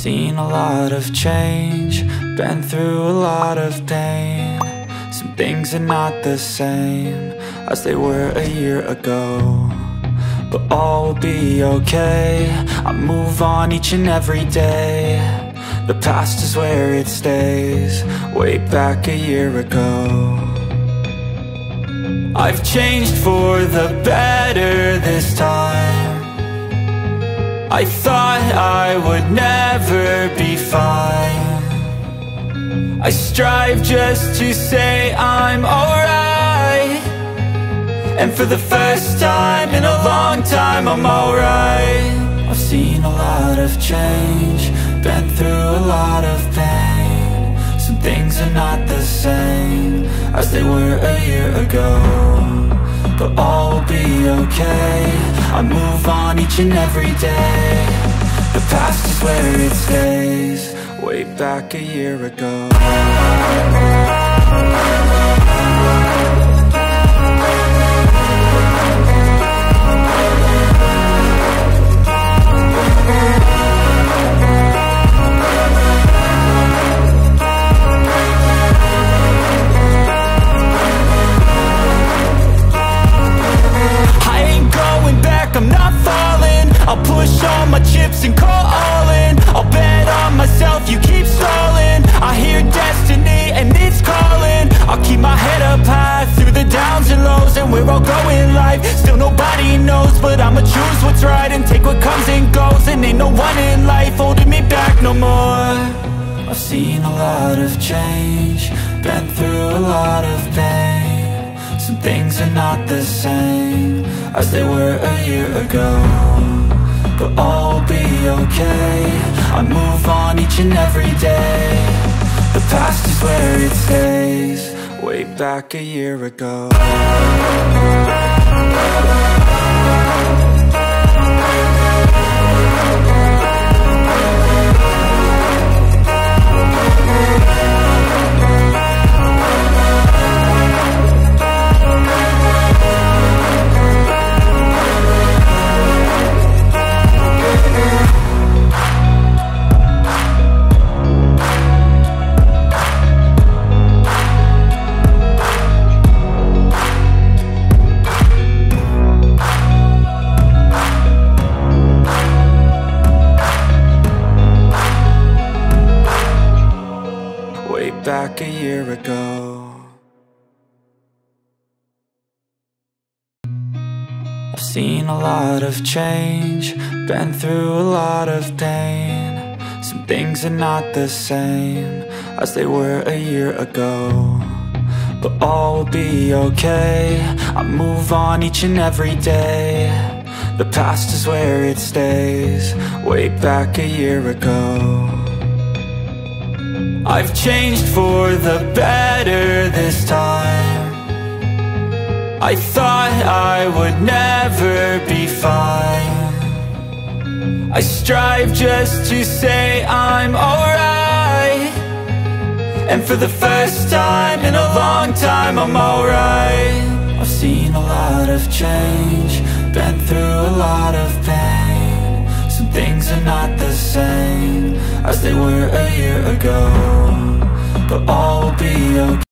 seen a lot of change, been through a lot of pain. Some things are not the same as they were a year ago, but all will be okay. I move on each and every day. The past is where it stays, way back a year ago. I've changed for the better this time. I thought I would never be fine. I strive just to say I'm alright, and for the first time in a long time I'm alright. I've seen a lot of change, been through a lot of pain. Some things are not the same as they were a year ago, but all will be okay. I move on each and every day. The past is where it stays, way back a year ago. I'm not falling, I'll push all my chips and call all in. I'll bet on myself, you keep stalling. I hear destiny and it's calling. I'll keep my head up high through the downs and lows, and we're all going life. Still nobody knows, but I'ma choose what's right and take what comes and goes. And ain't no one in life holding me back no more. I've seen a lot of change, been through a lot of pain. Some things are not the same as they were a year ago, but all will be okay. I move on each and every day. The past is where it stays, way back a year ago. Back a year ago. I've seen a lot of change, been through a lot of pain. Some things are not the same as they were a year ago, but all will be okay. I move on each and every day. The past is where it stays, way back a year ago. I've changed for the better this time. I thought I would never be fine. I strive just to say I'm alright, and for the first time in a long time I'm alright. I've seen a lot of change, been through a lot of pain. Some things are not the same as they were a year ago, but all will be okay.